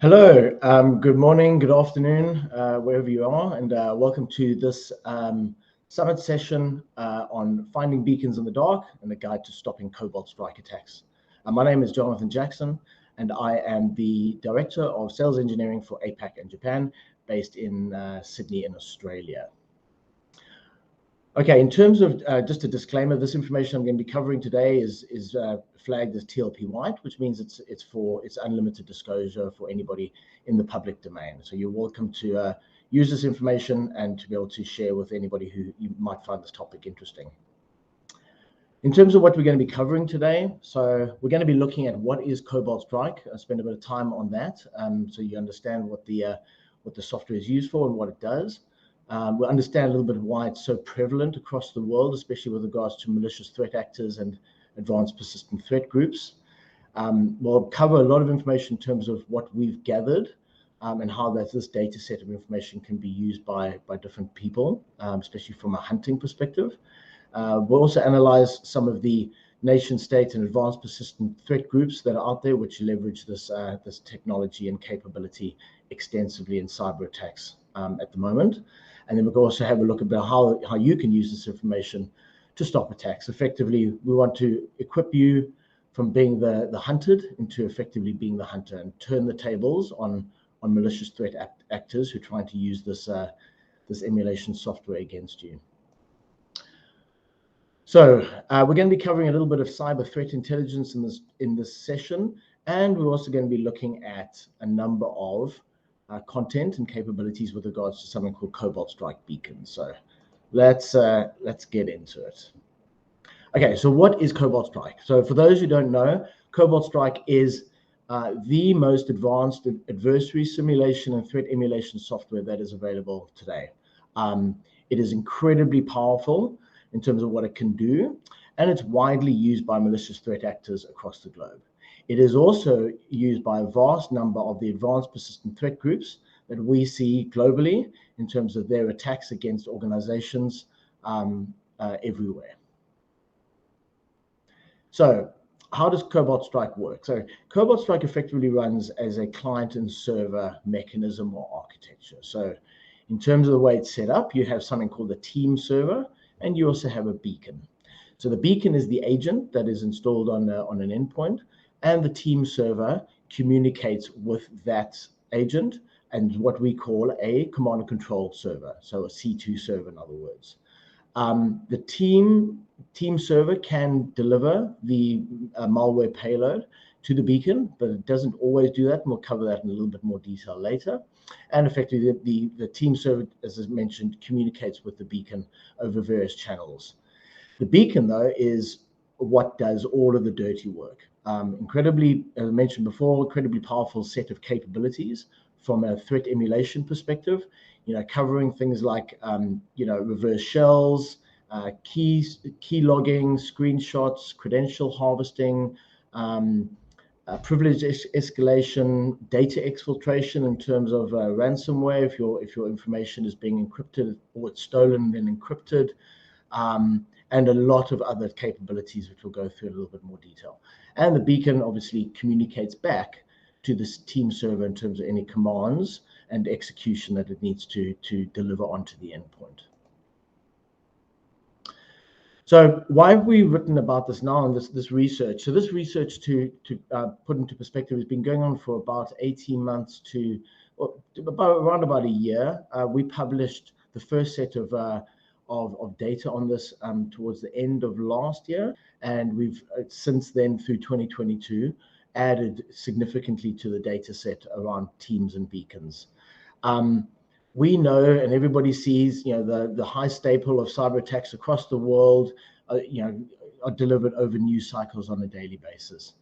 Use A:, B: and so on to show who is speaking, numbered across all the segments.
A: Hello, good morning, good afternoon, wherever you are, and welcome to this summit session on finding beacons in the dark and a guide to stopping Cobalt Strike attacks. My name is Jonathan Jackson, and I am the Director of Sales Engineering for APAC and Japan, based in Sydney in Australia. Okay, in terms of just a disclaimer, this information I'm going to be covering today is flagged as TLP white, which means it's unlimited disclosure for anybody in the public domain. So you're welcome to use this information and to be able to share with anybody who you might find this topic interesting. In terms of what we're going to be covering today, so we're going to be looking at what is Cobalt Strike. I'll spend a bit of time on that, so you understand what the software is used for and what it does. We'll understand a little bit of why it's so prevalent across the world, especially with regards to malicious threat actors and advanced persistent threat groups. We'll cover a lot of information in terms of what we've gathered and how this data set of information can be used by different people, especially from a hunting perspective. We'll also analyze some of the nation state and advanced persistent threat groups that are out there, which leverage this technology and capability extensively in cyber attacks at the moment. And then we'll also have a look about how you can use this information to stop attacks. Effectively, we want to equip you from being the hunted into effectively being the hunter and turn the tables on malicious threat actors who are trying to use this emulation software against you. So we're going to be covering a little bit of cyber threat intelligence in this session, and we're also going to be looking at a number of content and capabilities with regards to something called Cobalt Strike beacons. So let's get into it. Okay, so what is Cobalt Strike? So for those who don't know, Cobalt Strike is the most advanced adversary simulation and threat emulation software that is available today. It is incredibly powerful in terms of what it can do, and it's widely used by malicious threat actors across the globe. It is also used by a vast number of the advanced persistent threat groups that we see globally in terms of their attacks against organizations everywhere. So how does Cobalt Strike work? So Cobalt Strike effectively runs as a client and server mechanism or architecture. So in terms of the way it's set up, you have something called a team server, and you also have a beacon. So the beacon is the agent that is installed on an endpoint, and the team server communicates with that agent and what we call a command and control server, so a C2 server in other words. The team server can deliver the malware payload to the beacon, but it doesn't always do that, and we'll cover that in a little bit more detail later. And effectively, the team server, as I mentioned, communicates with the beacon over various channels. The beacon, though, is what does all of the dirty work. Incredibly, as I mentioned before, incredibly powerful set of capabilities from a threat emulation perspective, covering things like, reverse shells, key logging, screenshots, credential harvesting, privilege escalation, data exfiltration in terms of ransomware, if your information is being encrypted or it's stolen then encrypted, and a lot of other capabilities which we'll go through in a little bit more detail. And the beacon obviously communicates back to this team server in terms of any commands and execution that it needs to deliver onto the endpoint. So why have we written about this now and this research? So this research, to put into perspective, has been going on for about 18 months to around about a year. We published the first set of data on this towards the end of last year, and we've since then through 2022 added significantly to the data set around teams and beacons. We know, and everybody sees, the high staple of cyber attacks across the world, are delivered over news cycles on a daily basis.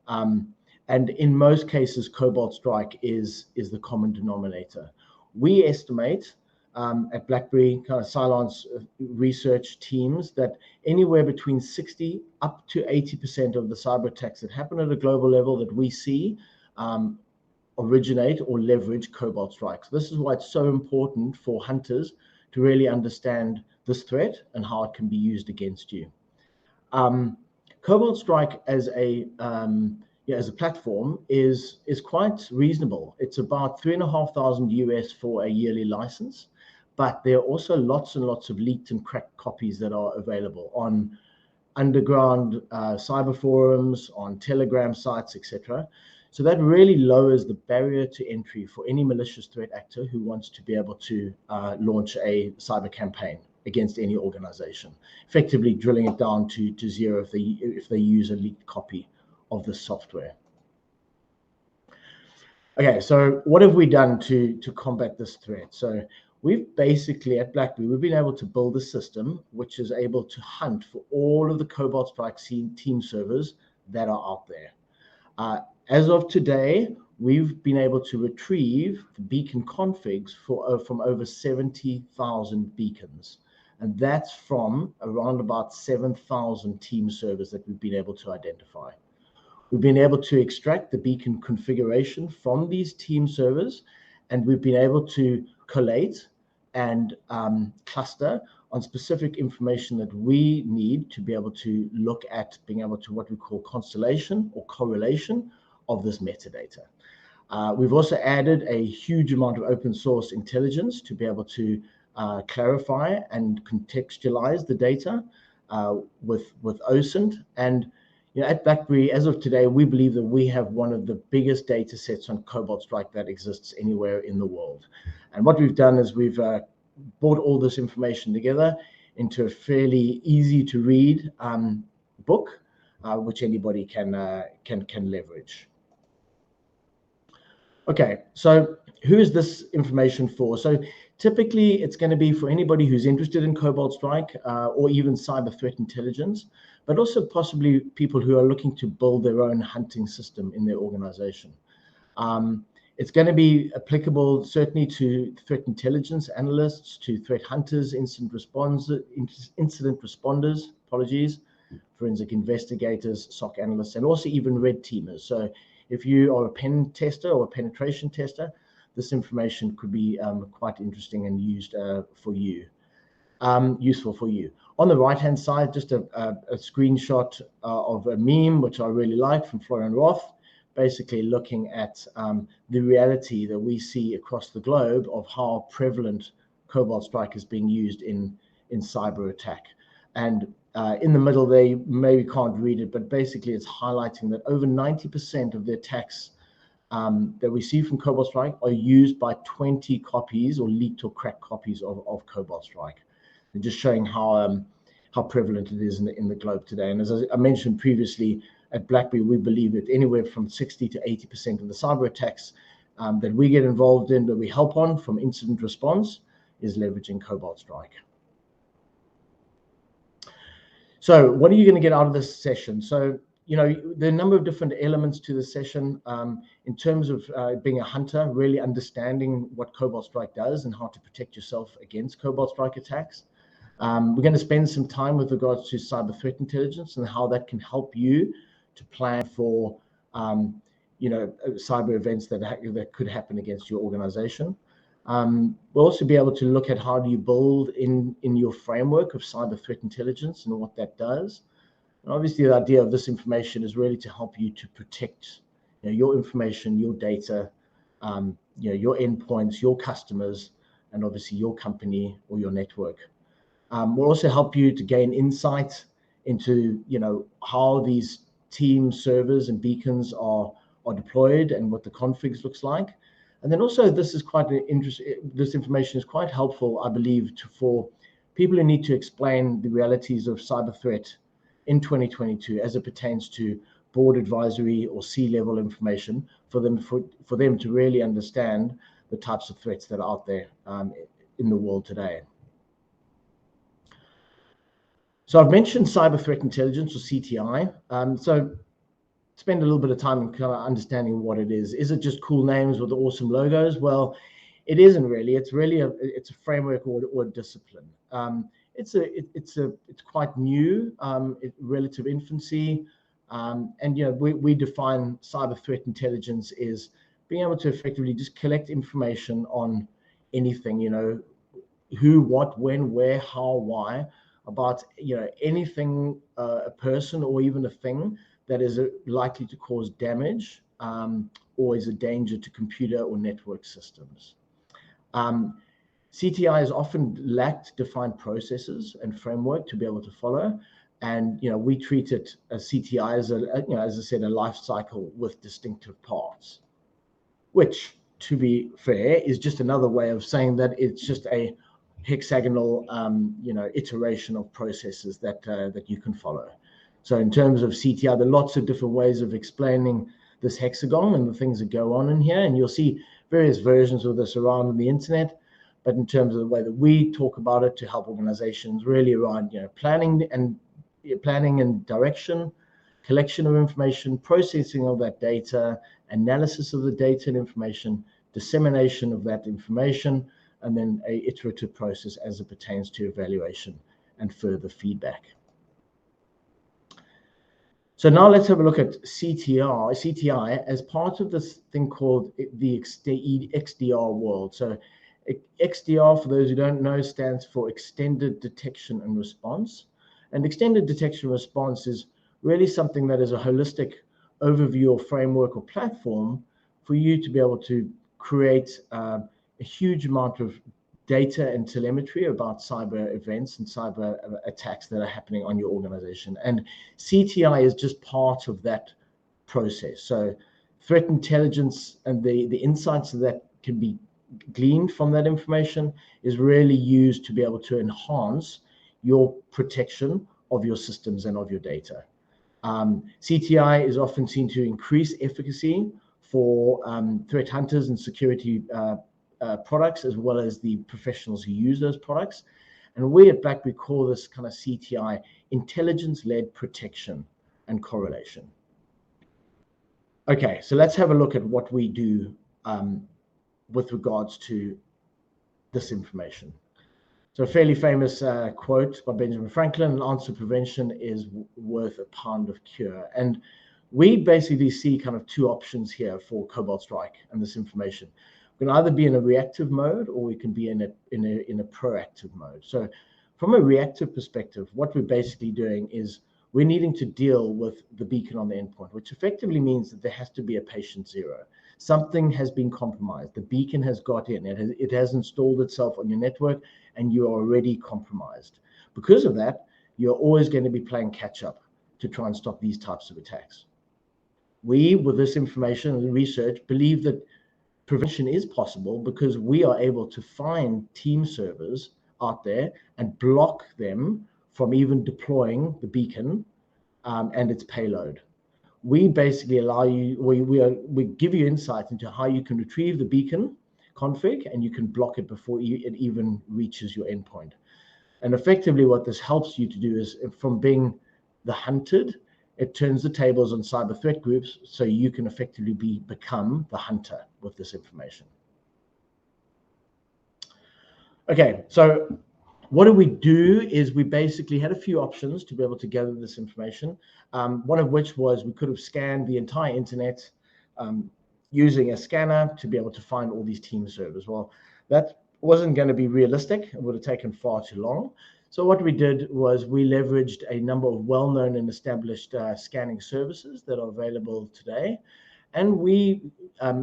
A: And in most cases, Cobalt Strike is the common denominator. We estimate at Blackberry, kind of Cylon's research teams, that anywhere between 60 up to 80% of the cyber attacks that happen at a global level that we see originate or leverage Cobalt Strike. So this is why it's so important for hunters to really understand this threat and how it can be used against you. Cobalt Strike as a as a platform is quite reasonable. It's about $3,500 US for a yearly license, but there are also lots and lots of leaked and cracked copies that are available on underground cyber forums, on Telegram sites, etc. So that really lowers the barrier to entry for any malicious threat actor who wants to be able to launch a cyber campaign against any organization, effectively drilling it down to zero if they use a leaked copy of the software. Okay, so what have we done to combat this threat? So we've basically, at Blackberry, we've been able to build a system which is able to hunt for all of the Cobalt Strike team servers that are out there. As of today, we've been able to retrieve the beacon configs from over 70,000 beacons. And that's from around about 7,000 team servers that we've been able to identify. We've been able to extract the beacon configuration from these team servers, and we've been able to collate and cluster on specific information that we need to be able to look at being able to what we call constellation or correlation of this metadata. We've also added a huge amount of open source intelligence to be able to clarify and contextualize the data with OSINT. And at Blackberry, as of today, we believe that we have one of the biggest data sets on Cobalt Strike that exists anywhere in the world. And what we've done is we've brought all this information together into a fairly easy to read book, which anybody can leverage. Okay, so who is this information for? So typically, it's going to be for anybody who's interested in Cobalt Strike or even cyber threat intelligence, but also possibly people who are looking to build their own hunting system in their organization. It's going to be applicable certainly to threat intelligence analysts, to threat hunters, incident responders, forensic investigators, SOC analysts, and also even red teamers. So if you are a pen tester or a penetration tester, this information could be quite interesting and used for you, useful for you. On the right-hand side, just a screenshot of a meme, which I really like, from Florian Roth, basically looking at the reality that we see across the globe of how prevalent Cobalt Strike is being used in cyber attack. And in the middle, they maybe can't read it, but basically it's highlighting that over 90% of the attacks that we see from Cobalt Strike are used by 20 copies or leaked or cracked copies of Cobalt Strike. And just showing how prevalent it is in the globe today. And as I mentioned previously, at Blackberry, we believe that anywhere from 60 to 80% of the cyber attacks that we get involved in, that we help on from incident response, is leveraging Cobalt Strike. So what are you going to get out of this session? So, there are a number of different elements to the session in terms of being a hunter, really understanding what Cobalt Strike does and how to protect yourself against Cobalt Strike attacks. We're going to spend some time with regards to cyber threat intelligence and how that can help you to plan for, cyber events that could happen against your organization. We'll also be able to look at how do you build in your framework of cyber threat intelligence and what that does. And obviously, the idea of this information is really to help you to protect your information, your data, your endpoints, your customers, and obviously your company or your network. We'll also help you to gain insight into how these team servers and beacons are deployed and what the configs looks like. And then also this information is quite helpful, I believe, for people who need to explain the realities of cyber threat in 2022 as it pertains to board advisory or C-level information for them to really understand the types of threats that are out there in the world today. So I've mentioned cyber threat intelligence, or CTI. So spend a little bit of time in kind of understanding what it is. Is it just cool names with awesome logos? Well, it isn't really. It's really it's a framework or a discipline. It's quite new, relative infancy, and we define cyber threat intelligence as being able to effectively just collect information on anything, who, what, when, where, how, why, about anything, a person or even a thing that is likely to cause damage or is a danger to computer or network systems. CTI has often lacked defined processes and framework to be able to follow. And we treat it as CTI as as I said, a life cycle with distinctive parts, which, to be fair, is just another way of saying that it's just a hexagonal, iteration of processes that you can follow. So in terms of CTI, there are lots of different ways of explaining this hexagon and the things that go on in here, and you'll see various versions of this around on the internet. But in terms of the way that we talk about it to help organizations, really around planning and direction, collection of information, processing of that data, analysis of the data and information, dissemination of that information, and then an iterative process as it pertains to evaluation and further feedback. So now let's have a look at CTI as part of this thing called the XDR world. So XDR, for those who don't know, stands for Extended Detection and Response. And Extended Detection and Response is really something that is a holistic overview or framework or platform for you to be able to create a huge amount of data and telemetry about cyber events and cyber attacks that are happening on your organization. And CTI is just part of that process. So threat intelligence and the insights that can be gleaned from that information is really used to be able to enhance your protection of your systems and of your data. CTI is often seen to increase efficacy for threat hunters and security products, as well as the professionals who use those products. And we at Blackberry call this kind of CTI intelligence-led protection and correlation. Okay, so let's have a look at what we do with regards to this information. So a fairly famous quote by Benjamin Franklin: an ounce of prevention is worth a pound of cure. And we basically see kind of two options here for Cobalt Strike and this information. We can either be in a reactive mode or we can be in a proactive mode. So from a reactive perspective, what we're basically doing is we're needing to deal with the beacon on the endpoint, which effectively means that there has to be a patient zero. Something has been compromised. The beacon has got in. It has installed itself on your network, and you are already compromised. Because of that, you're always going to be playing catch up to try and stop these types of attacks. We, with this information and research, believe that prevention is possible because we are able to find team servers out there and block them from even deploying the beacon and its payload. We basically allow you, we give you insight into how you can retrieve the beacon config and you can block it before it even reaches your endpoint. And effectively what this helps you to do is, from being the hunted, it turns the tables on cyber threat groups so you can effectively become the hunter with this information. Okay, so what do we do is we basically had a few options to be able to gather this information. One of which was we could have scanned the entire internet using a scanner to be able to find all these team servers. Well, that wasn't going to be realistic. It would have taken far too long. So what we did was we leveraged a number of well-known and established scanning services that are available today. And we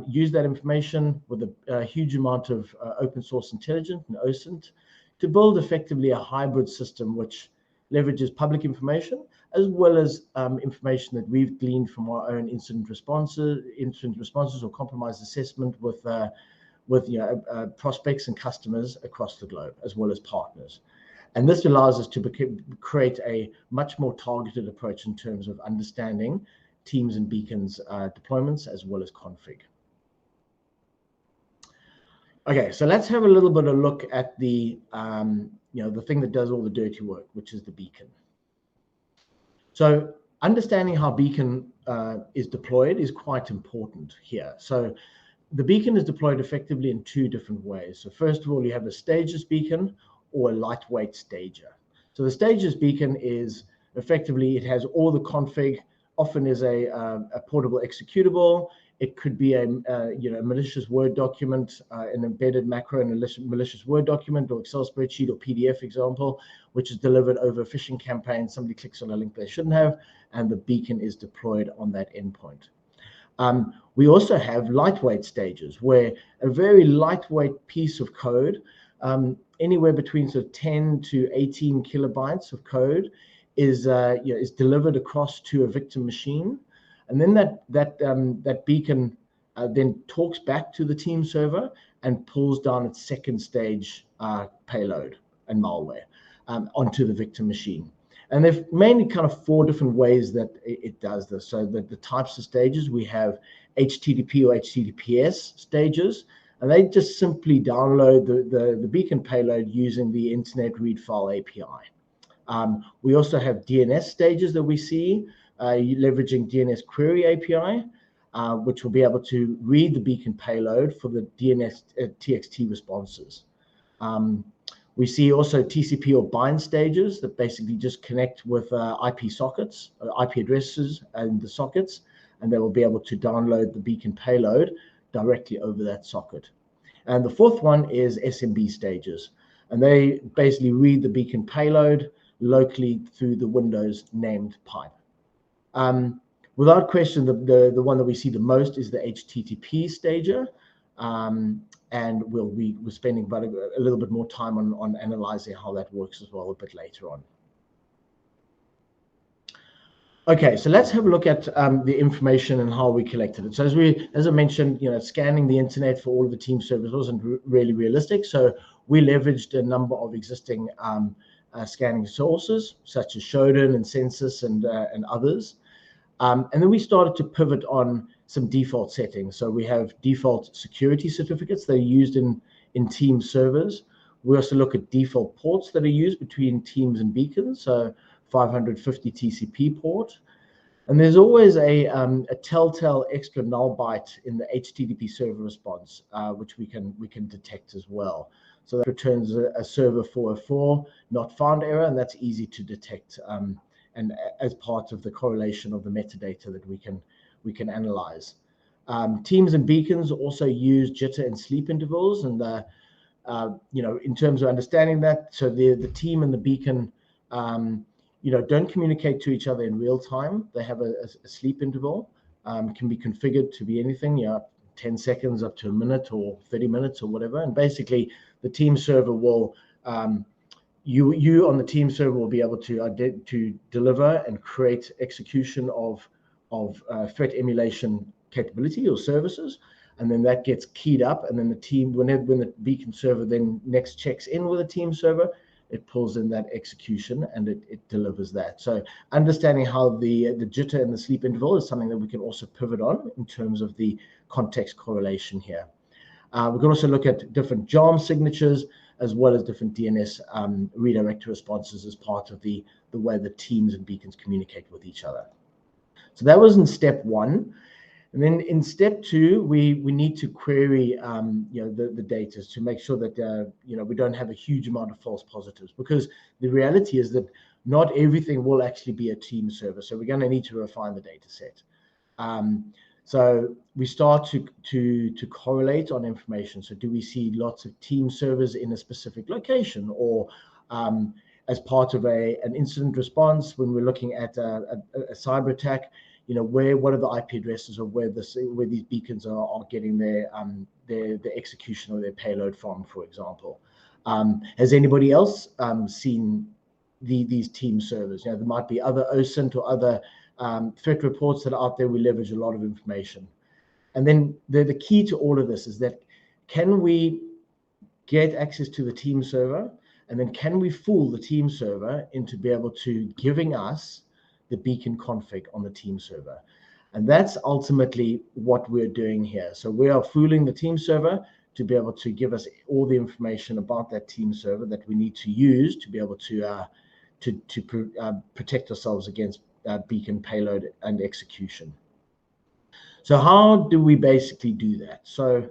A: used that information with a huge amount of open source intelligence and OSINT to build effectively a hybrid system which leverages public information as well as information that we've gleaned from our own incident responses or compromise assessment with prospects and customers across the globe, as well as partners. And this allows us to create a much more targeted approach in terms of understanding teams and beacons deployments as well as config. Okay, so let's have a little bit of a look at the the thing that does all the dirty work, which is the beacon. So understanding how beacon is deployed is quite important here. So the beacon is deployed effectively in two different ways. So first of all, you have a stageless beacon or a lightweight stager. So the stageless beacon is effectively, it has all the config, often is a portable executable. It could be a malicious Word document, an embedded macro in a malicious Word document or Excel spreadsheet or PDF example, which is delivered over a phishing campaign. Somebody clicks on a link they shouldn't have, and the beacon is deployed on that endpoint. We also have lightweight stages, where a very lightweight piece of code, anywhere between sort of 10 to 18 kilobytes of code, is delivered across to a victim machine, and then that beacon then talks back to the team server and pulls down its second stage payload and malware onto the victim machine. And there's mainly kind of 4 different ways that it does this. So the types of stages, we have HTTP or HTTPS stages, and they just simply download the beacon payload using the Internet Read File API. We also have DNS stages that we see leveraging DNS Query API, which will be able to read the beacon payload for the DNS TXT responses. We see also TCP or bind stages that basically just connect with IP sockets, IP addresses and the sockets, and they will be able to download the beacon payload directly over that socket. And the 4th one is SMB stages, and they basically read the beacon payload locally through the Windows named pipe. Without question, the one that we see the most is the HTTP stager, and we're spending about a little bit more time on analyzing how that works as well a bit later on. Okay, so let's have a look at the information and how we collected it. So as I mentioned, scanning the internet for all of the team servers wasn't really realistic. So we leveraged a number of existing scanning sources, such as Shodan and Census and others. And then we started to pivot on some default settings. So we have default security certificates that are used in team servers. We also look at default ports that are used between teams and beacons. So 550 TCP port, and there's always a telltale extra null byte in the HTTP server response, which we can detect as well. So that returns a server 404 not found error, and that's easy to detect, and as part of the correlation of the metadata that we can analyze. Teams and beacons also use jitter and sleep intervals, and in terms of understanding that, so the team and the beacon don't communicate to each other in real time. They have a sleep interval, can be configured to be anything, 10 seconds up to a minute or 30 minutes or whatever. And basically, the team server will, you on the team server will be able to deliver and create execution of threat emulation capability or services, and then that gets keyed up, and then the team, when the beacon server then next checks in with the team server, it pulls in that execution and it delivers that. So understanding how the jitter and the sleep interval is something that we can also pivot on in terms of the context correlation here. We can also look at different JARM signatures as well as different DNS redirect responses as part of the way the teams and beacons communicate with each other. So that was in step 1. And then in step 2, we need to query the data to make sure that we don't have a huge amount of false positives, because the reality is that not everything will actually be a team server. So we're going to need to refine the data set. So we start to correlate on information. So do we see lots of team servers in a specific location, or as part of an incident response when we're looking at a cyber attack? What are the IP addresses of where these beacons are getting their execution or their payload from, for example? Has anybody else seen these team servers? There might be other OSINT or other threat reports that are out there. We leverage a lot of information. And then the key to all of this is that, can we get access to the team server, and then can we fool the team server into be able to giving us the beacon config on the team server? And that's ultimately what we're doing here. So we are fooling the team server to be able to give us all the information about that team server that we need to use to be able to protect ourselves against beacon payload and execution. So how do we basically do that? So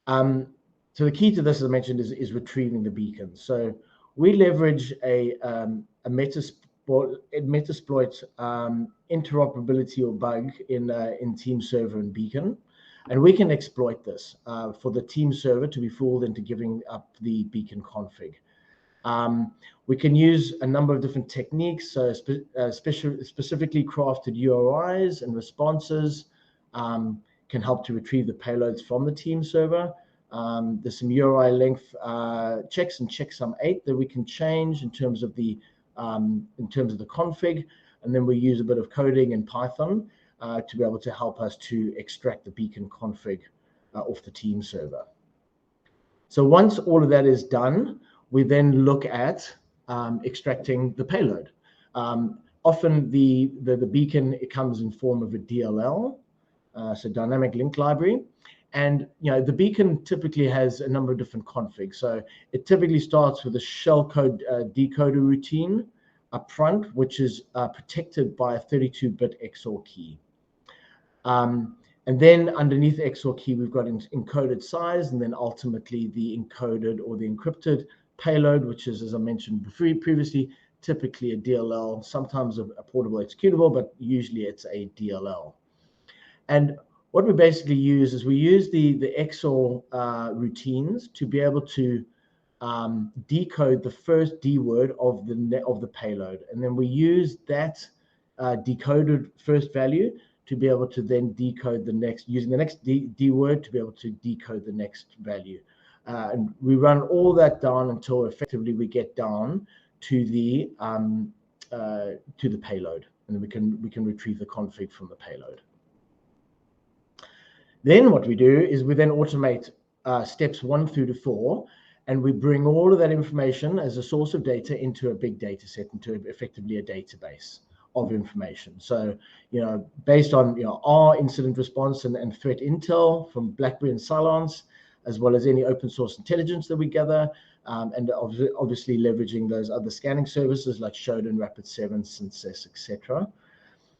A: the key to this, as I mentioned, is retrieving the beacon. So we leverage a it metasploits interoperability or bug in team server and beacon. And we can exploit this for the team server to be fooled into giving up the beacon config. We can use a number of different techniques, so specifically crafted URIs and responses can help to retrieve the payloads from the team server. There's some URI length checks and checksum 8 that we can change in terms of the config, and then we use a bit of coding in Python to be able to help us to extract the beacon config off the team server. So once all of that is done, we then look at extracting the payload. Often the beacon, it comes in form of a DLL, so dynamic link library. And the beacon typically has a number of different configs. So it typically starts with a shellcode decoder routine up front, which is protected by a 32-bit XOR key. And then underneath the XOR key, we've got encoded size, and then ultimately the encoded or the encrypted payload, which is, as I mentioned previously, typically a DLL, sometimes a portable executable, but usually it's a DLL. And what we basically use is we use the XOR routines to be able to decode the first D word of the payload, and then we use that decoded first value to be able to then decode the next, using the next D word to be able to decode the next value. And we run all that down until effectively we get down to the payload, and then we can retrieve the config from the payload. Then what we do is we then automate steps 1 through to 4, and we bring all of that information as a source of data into a big data set, into effectively a database of information. So, based on our incident response and threat intel from Blackberry and Cylance, as well as any open source intelligence that we gather, and obviously leveraging those other scanning services like Shodan, Rapid7, Synthesys, etc.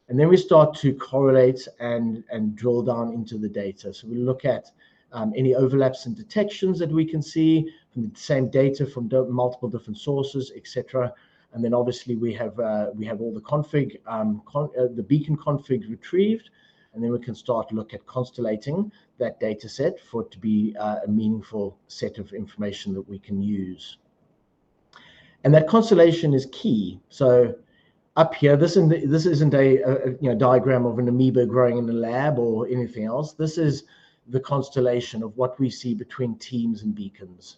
A: And then we start to correlate and drill down into the data. So we look at any overlaps and detections that we can see from the same data from multiple different sources, etc. And then obviously we have all the config, the beacon config retrieved, and then we can start to look at constellating that data set for it to be a meaningful set of information that we can use. And that constellation is key. So up here, this isn't a diagram of an amoeba growing in a lab or anything else. This is the constellation of what we see between teams and beacons.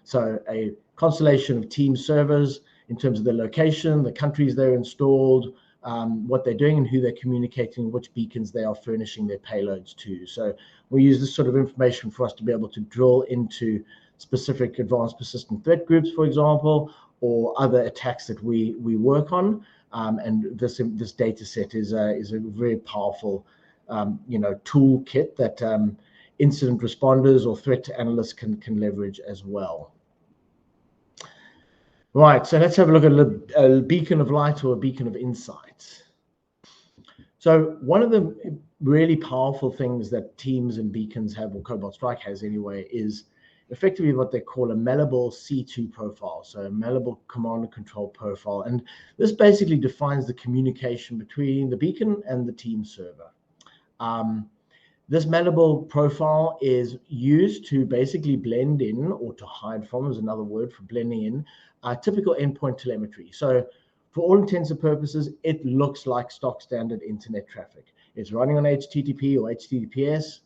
A: So a constellation of team servers in terms of their location, the countries they're installed, what they're doing and who they're communicating, which beacons they are furnishing their payloads to. So we use this sort of information for us to be able to drill into specific advanced persistent threat groups, for example, or other attacks that we work on. And this data set is a very powerful toolkit that incident responders or threat analysts can leverage as well. Right, so let's have a look at a beacon of light or a beacon of insight. So one of the really powerful things that teams and beacons have, or Cobalt Strike has anyway, is effectively what they call a malleable C2 profile, so a malleable command and control profile. And this basically defines the communication between the beacon and the team server. This malleable profile is used to basically blend in, or to hide from is another word for blending in, typical endpoint telemetry. So for all intents and purposes, it looks like stock standard internet traffic. It's running on HTTP or HTTPS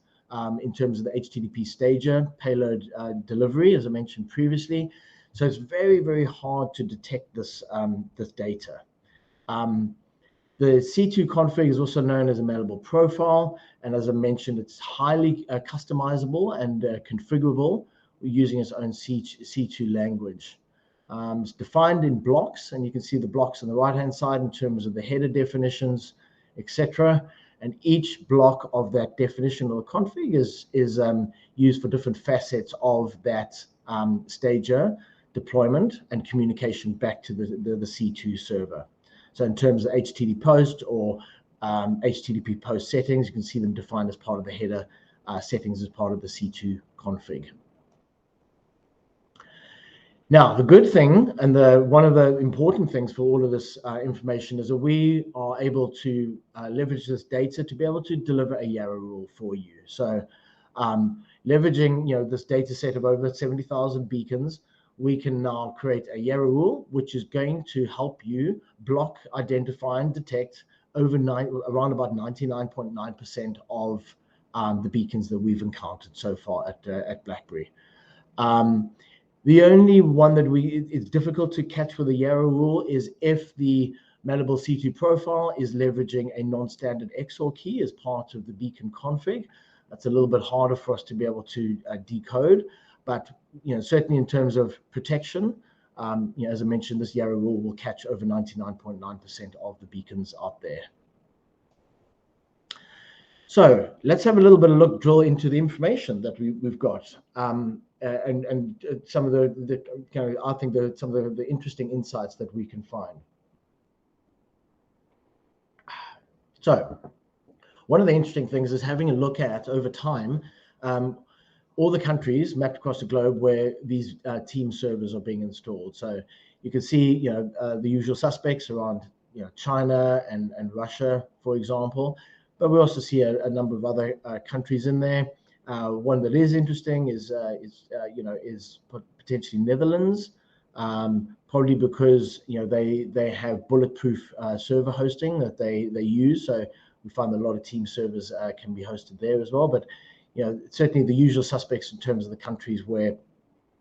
A: in terms of the HTTP stager payload delivery, as I mentioned previously. So it's very, very hard to detect this data. The C2 config is also known as a malleable profile, and as I mentioned, it's highly customizable and configurable using its own C2 language. It's defined in blocks, and you can see the blocks on the right-hand side in terms of the header definitions, etc. And each block of that definition or config is used for different facets of that stager deployment and communication back to the C2 server. So in terms of HTTP post or HTTP post settings, you can see them defined as part of the header settings as part of the C2 config. Now, the good thing and one of the important things for all of this information is that we are able to leverage this data to be able to deliver a Yarrow rule for you. So leveraging this data set of over 70,000 beacons, we can now create a Yarrow rule, which is going to help you block, identify, and detect around about 99.9% of the beacons that we've encountered so far at Blackberry. The only one that it's difficult to catch with the Yarrow rule is if the malleable C2 profile is leveraging a non-standard XOR key as part of the beacon config. That's a little bit harder for us to be able to decode, but certainly in terms of protection, as I mentioned, this Yarrow rule will catch over 99.9% of the beacons out there. So let's have a little bit of drill into the information that we've got, and some of I think some of the interesting insights that we can find. So one of the interesting things is having a look at over time all the countries mapped across the globe where these team servers are being installed. So you can see the usual suspects around China and Russia, for example. But we also see a number of other countries in there. One that is interesting is potentially Netherlands, probably because they have bulletproof server hosting that they use. So we find that a lot of team servers can be hosted there as well. But certainly the usual suspects in terms of the countries where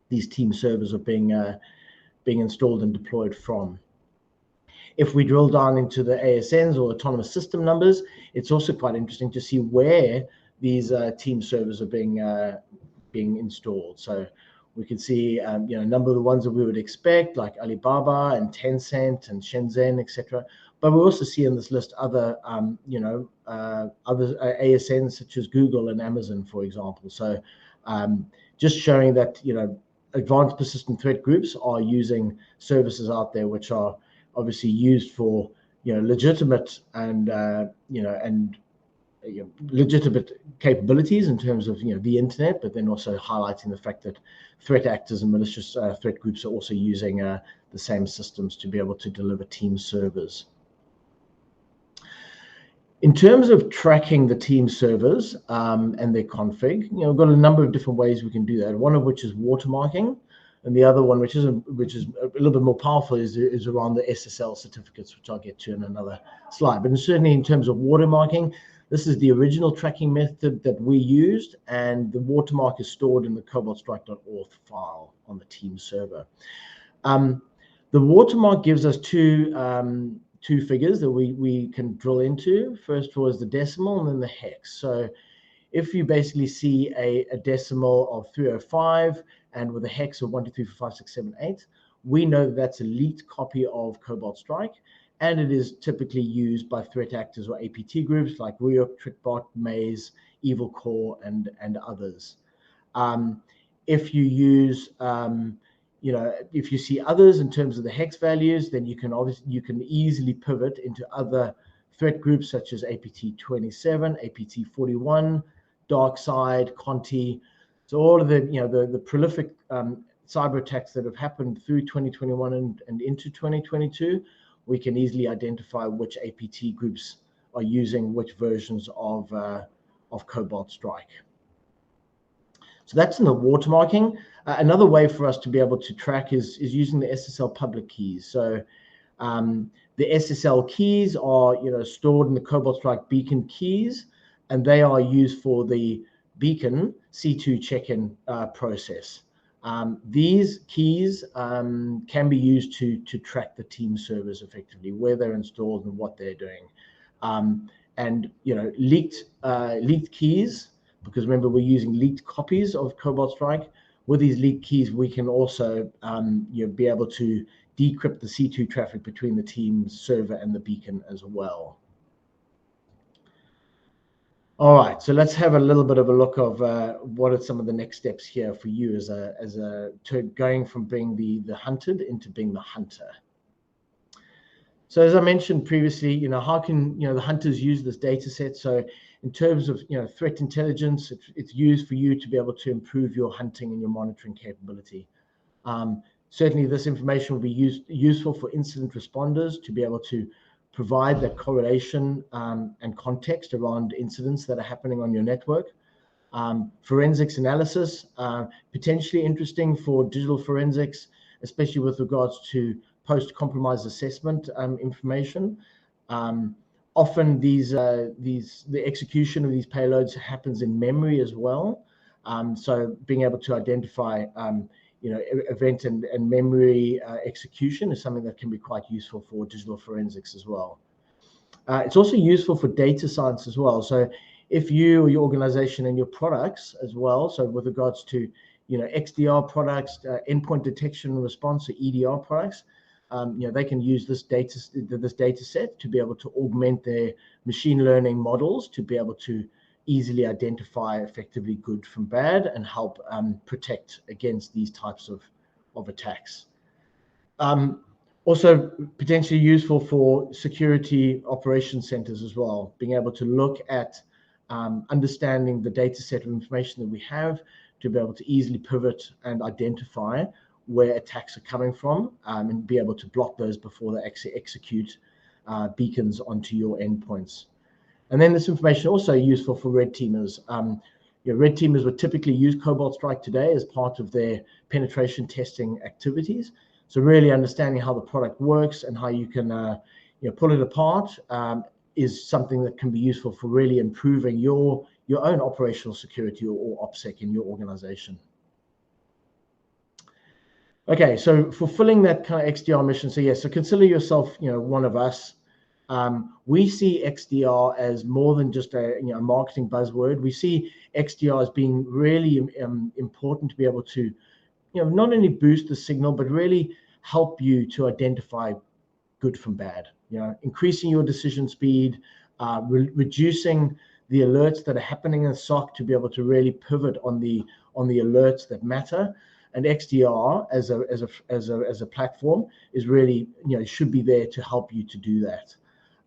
A: these team servers are being installed and deployed from. If we drill down into the ASNs or autonomous system numbers, it's also quite interesting to see where these team servers are being installed. So we can see a number of the ones that we would expect, like Alibaba and Tencent and Shenzhen, etc. But we also see in this list other other ASNs such as Google and Amazon, for example. So just showing that advanced persistent threat groups are using services out there which are obviously used for legitimate and legitimate capabilities in terms of the internet, but then also highlighting the fact that threat actors and malicious threat groups are also using the same systems to be able to deliver team servers. In terms of tracking the team servers and their config, we've got a number of different ways we can do that. One of which is watermarking. And the other one, which is a little bit more powerful, is around the SSL certificates, which I'll get to in another slide. But certainly in terms of watermarking, this is the original tracking method that we used, and the watermark is stored in the cobaltstrike.auth file on the team server. The watermark gives us two figures that we can drill into. First was the decimal and then the hex. So if you basically see a decimal of 305 and with a hex of 1, 2, 3, 4, 5, 6, 7, 8, we know that that's a leaked copy of Cobalt Strike, and it is typically used by threat actors or APT groups like Ryuk, TrickBot, Maze, Evil Core, and others. If you use if you see others in terms of the hex values, then you can easily pivot into other threat groups such as APT27, APT41, DarkSide, Conti. So all of the prolific cyber attacks that have happened through 2021 and into 2022, we can easily identify which APT groups are using which versions of Cobalt Strike. So that's in the watermarking. Another way for us to be able to track is using the Ssl Public Keys. So the SSL keys are stored in the Cobalt Strike beacon keys, and they are used for the beacon C2 check-in process. These keys can be used to track the team servers effectively, where they're installed and what they're doing. And leaked keys, because remember we're using leaked copies of Cobalt Strike. With these leaked keys, we can also be able to decrypt the C2 traffic between the team server and the beacon as well. All right, so let's have a little bit of a look of what are some of the next steps here for you to going from being the hunted into being the hunter. So as I mentioned previously, how can the hunters use this data set? So in terms of threat intelligence, it's used for you to be able to improve your hunting and your monitoring capability. Certainly, this information will be useful for incident responders to be able to provide that correlation and context around incidents that are happening on your network. Forensics analysis, potentially interesting for digital forensics, especially with regards to post-compromise assessment information. Often the execution of these payloads happens in memory as well. So being able to identify event and memory execution is something that can be quite useful for digital forensics as well. It's also useful for data science as well. So if you or your organization and your products as well, so with regards to XDR products, endpoint detection and response, or EDR products, they can use this data set to be able to augment their machine learning models to be able to easily identify effectively good from bad and help protect against these types of attacks. Also potentially useful for security operations centers as well, being able to look at understanding the data set of information that we have to be able to easily pivot and identify where attacks are coming from and be able to block those before they actually execute beacons onto your endpoints. And then this information also useful for red teamers. Red teamers would typically use Cobalt Strike today as part of their penetration testing activities. So really understanding how the product works and how you can pull it apart is something that can be useful for really improving your own operational security or OPSEC in your organization. Okay, so fulfilling that kind of XDR mission. So yes, so consider yourself, one of us. We see XDR as more than just a marketing buzzword. We see XDR as being really important to be able to, not only boost the signal, but really help you to identify good from bad. Increasing your decision speed, reducing the alerts that are happening in the SOC to be able to really pivot on the alerts that matter. And XDR as a platform is really should be there to help you to do that.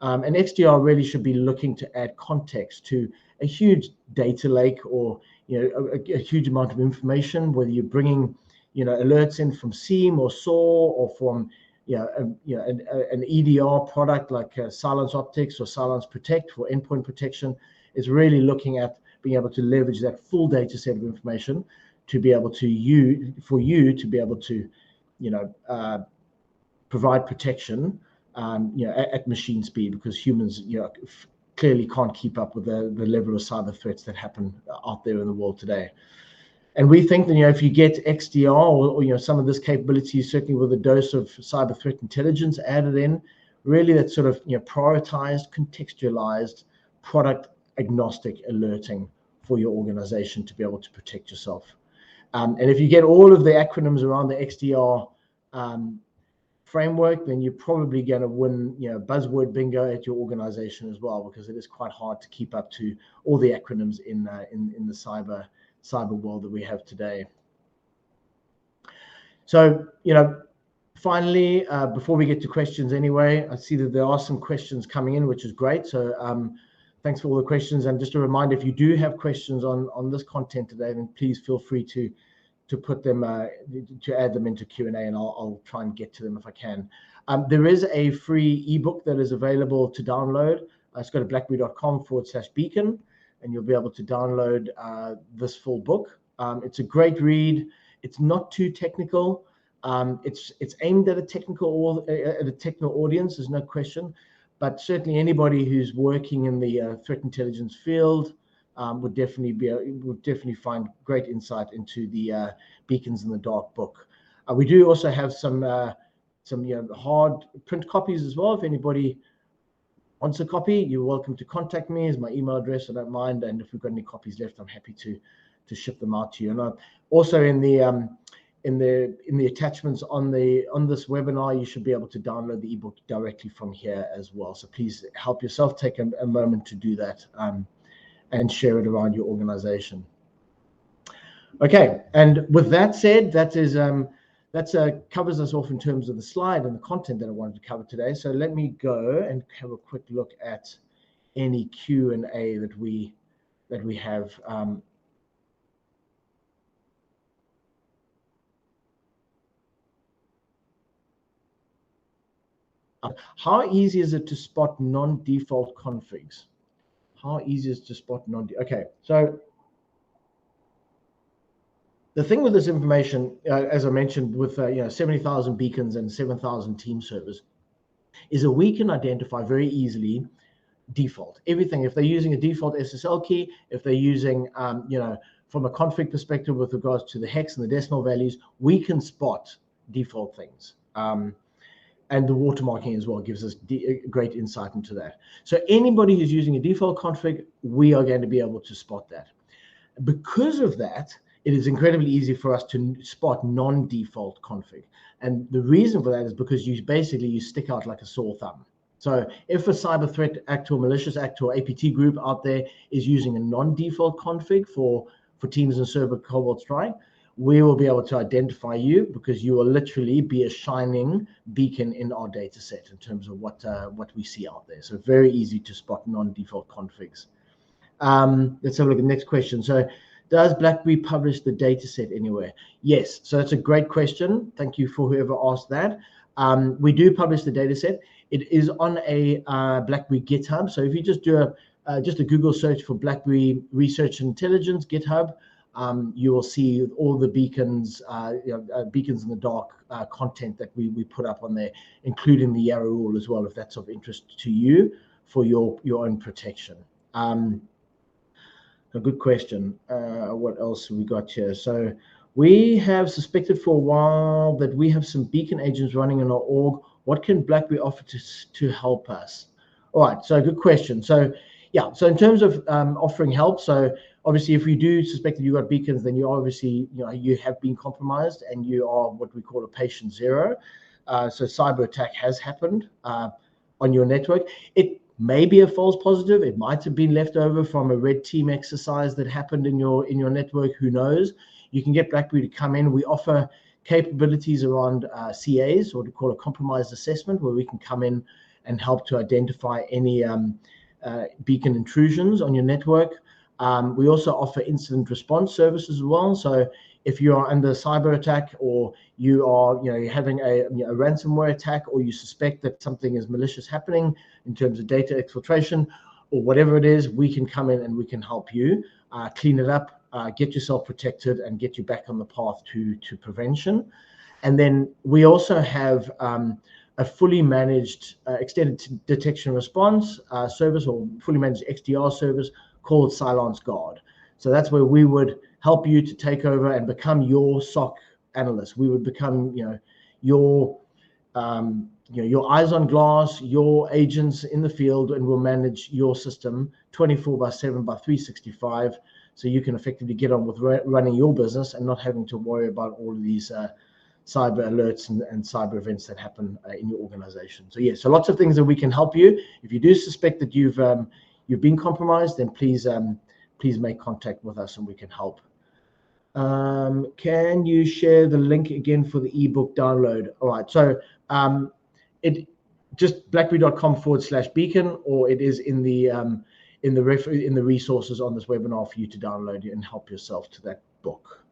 A: And XDR really should be looking to add context to a huge data lake or a huge amount of information, whether you're bringing alerts in from SIEM or SOAR or from an EDR product like Silence Optics or Silence Protect for endpoint protection. Is really looking at being able to leverage that full data set of information to be able to to be able to provide protection at machine speed, because humans clearly can't keep up with the level of cyber threats that happen out there in the world today. And we think that if you get XDR or some of this capability, certainly with a dose of cyber threat intelligence added in, really that sort of prioritized, contextualized, product agnostic alerting for your organization to be able to protect yourself. And if you get all of the acronyms around the XDR framework, then you're probably going to win buzzword bingo at your organization as well, because it is quite hard to keep up to all the acronyms in the cyber world that we have today. So finally, before we get to questions anyway, I see that there are some questions coming in, which is great. So thanks for all the questions. And just a reminder, if you do have questions on this content today, then please feel free to put them, to add them into Q&A, and I'll try and get to them if I can. There is a free ebook that is available to download. Just go to blackberry.com/beacon, and you'll be able to download this full book. It's a great read. It's not too technical. It's aimed at a technical audience, there's no question. But certainly anybody who's working in the threat intelligence field would definitely find great insight into the Beacons in the Dark book. We do also have some hard print copies as well. If anybody wants a copy, you're welcome to contact me. As my email address, I don't mind. And if we've got any copies left, I'm happy to ship them out to you. And also in the attachments on this webinar, you should be able to download the ebook directly from here as well. So please help yourself, take a moment to do that and share it around your organization. Okay, and with that said, that covers us off in terms of the slide and the content that I wanted to cover today. So let me go and have a quick look at any Q&A that we have. How easy is it to spot non-default configs? How easy is it to spot okay, so the thing with this information, as I mentioned, with 70,000 beacons and 7,000 team servers, is that we can identify very easily default everything. If they're using a default SSL key, if they're using, from a config perspective with regards to the hex and the decimal values, we can spot default things. And the watermarking as well gives us great insight into that. So anybody who's using a default config, we are going to be able to spot that. Because of that, it is incredibly easy for us to spot non-default config. And the reason for that is because you stick out like a sore thumb. So if a cyber threat actor or malicious actor or APT group out there is using a non-default config for Teams and Server Cobalt Strike, we will be able to identify you because you will literally be a shining beacon in our data set in terms of what we see out there. So very easy to spot non-default configs. Let's have a look at the next question. So does Blackberry publish the data set anywhere? Yes. So that's a great question. Thank you for whoever asked that. We do publish the data set. It is on a Blackberry GitHub. So if you just do a Google search for Blackberry Research and Intelligence GitHub, you will see all the beacons, beacons in the dark content that we put up on there, including the Yarrow rule as well, if that's of interest to you for your own protection. A good question. What else have we got here? So we have suspected for a while that we have some beacon agents running in our org. What can Blackberry offer to help us? All right, so good question. So yeah, so in terms of offering help, so obviously if you do suspect that you've got beacons, then you obviously, you have been compromised and you are what we call a patient zero. So cyber attack has happened on your network. It may be a false positive. It might have been left over from a red team exercise that happened in your network. Who knows? You can get Blackberry to come in. We offer capabilities around CAs, or to call a compromised assessment, where we can come in and help to identify any beacon intrusions on your network. We also offer incident response services as well. So if you are under a cyber attack, or you are you're having a ransomware attack, or you suspect that something is malicious happening in terms of data exfiltration or whatever it is, we can come in and we can help you clean it up, get yourself protected, and get you back on the path to prevention. And then we also have a fully managed extended detection response service, or fully managed XDR service called Silence Guard. So that's where we would help you to take over and become your SOC analyst. We would become, your eyes on glass, your agents in the field, and we'll manage your system 24/7 by 365. So you can effectively get on with running your business and not having to worry about all of these cyber alerts and cyber events that happen in your organization. So yeah, so lots of things that we can help you. If you do suspect that you've been compromised, then please make contact with us and we can help. Can you share the link again for the ebook download? All right, so it just blackberry.com/beacon, or it is in the resources on this webinar for you to download and help yourself to that book.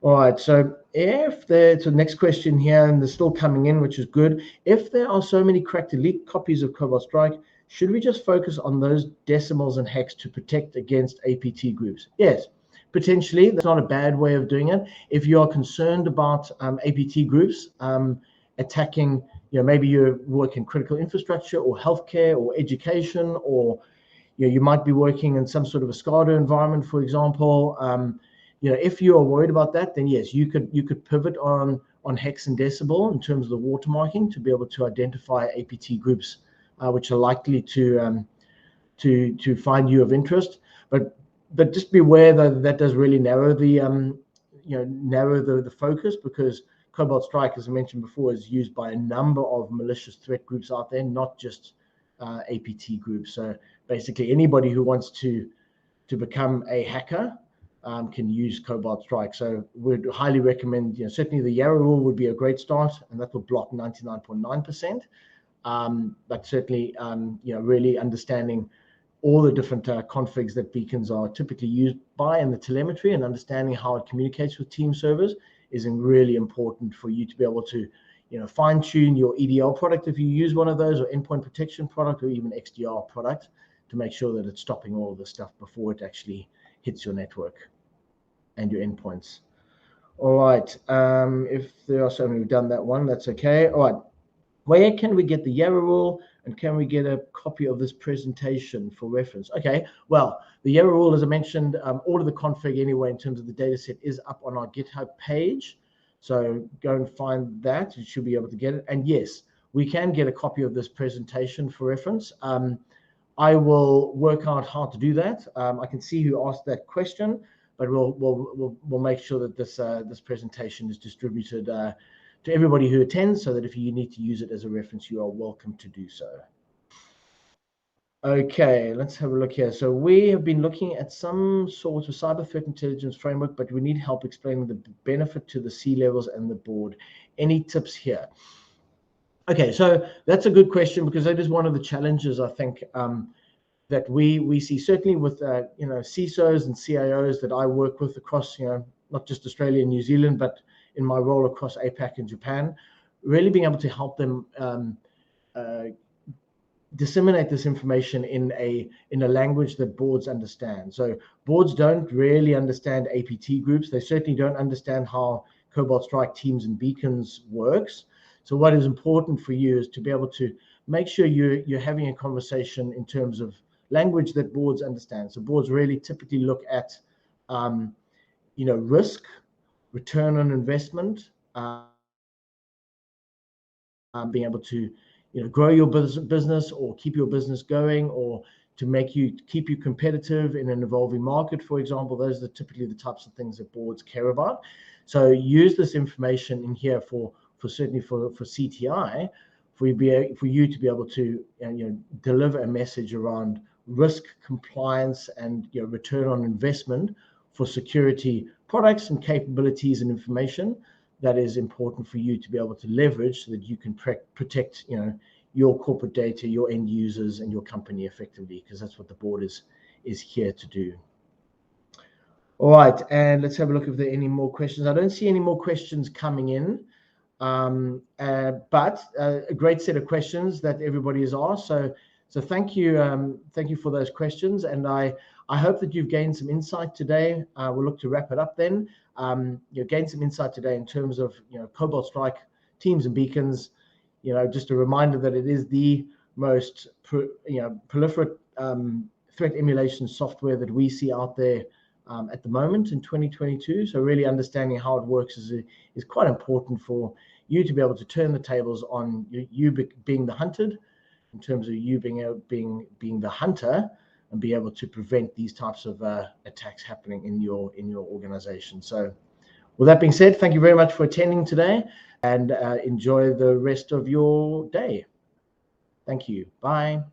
A: All right, so the next question here, and they're still coming in, which is good. If there are so many cracked elite copies of Cobalt Strike, should we just focus on those decimals and hex to protect against APT groups? Yes, potentially. That's not a bad way of doing it. If you are concerned about APT groups attacking, maybe you work in critical infrastructure or healthcare or education, or you might be working in some sort of a SCADA environment, for example. If you are worried about that, then yes, you could pivot on hex and decibel in terms of the watermarking to be able to identify APT groups which are likely to find you of interest. But just beware that does really narrow the the focus, because Cobalt Strike, as I mentioned before, is used by a number of malicious threat groups out there, not just APT groups. So basically, anybody who wants to become a hacker can use Cobalt Strike. So we'd highly recommend, certainly the Yarrow rule would be a great start, and that will block 99.9%. But certainly, really understanding all the different configs that beacons are typically used by, and the telemetry, and understanding how it communicates with team servers is really important for you to be able to, fine tune your EDR product if you use one of those, or endpoint protection product, or even XDR product, to make sure that it's stopping all of the stuff before it actually hits your network and your endpoints. All right. If there are some who've done that one, that's okay. All right. Where can we get the Yarrow rule, and can we get a copy of this presentation for reference? Okay, well, the Yarrow rule, as I mentioned, all of the config anyway in terms of the data set is up on our GitHub page. So go and find that. You should be able to get it. And yes, we can get a copy of this presentation for reference. I will work out how to do that. I can see who asked that question, but we'll make sure that this presentation is distributed to everybody who attends, so that if you need to use it as a reference, you are welcome to do so. Okay, let's have a look here. So we have been looking at some sort of cyber threat intelligence framework, but we need help explaining the benefit to the C-levels and the board. Any tips here? Okay, so that's a good question, because that is one of the challenges, I think, that we see, certainly with CISOs and CIOs that I work with across, not just Australia and New Zealand, but in my role across APAC and Japan, really being able to help them disseminate this information in a language that boards understand. So boards don't really understand APT groups. They certainly don't understand how Cobalt Strike teams and beacons works. So what is important for you is to be able to make sure you're having a conversation in terms of language that boards understand. So boards really typically look at risk, return on investment, being able to grow your business or keep your business going, or to keep you competitive in an evolving market, for example. Those are typically the types of things that boards care about. So use this information in here for certainly for CTI, for you to be able to deliver a message around risk, compliance, and return on investment for security products and capabilities and information that is important for you to be able to leverage, so that you can protect your corporate data, your end users, and your company effectively, because that's what the board is here to do. All right, and let's have a look if there are any more questions. I don't see any more questions coming in, but a great set of questions that everybody has asked. So thank you for those questions, and I hope that you've gained some insight today. We'll look to wrap it up then. Gain some insight today in terms of Cobalt Strike teams and beacons. Just a reminder that it is the most proliferate threat emulation software that we see out there at the moment in 2022. So really understanding how it works is quite important for you to be able to turn the tables on you being the hunted, in terms of you being the hunter, and be able to prevent these types of attacks happening in your organization. So with that being said, thank you very much for attending today, and enjoy the rest of your day. Thank you. Bye.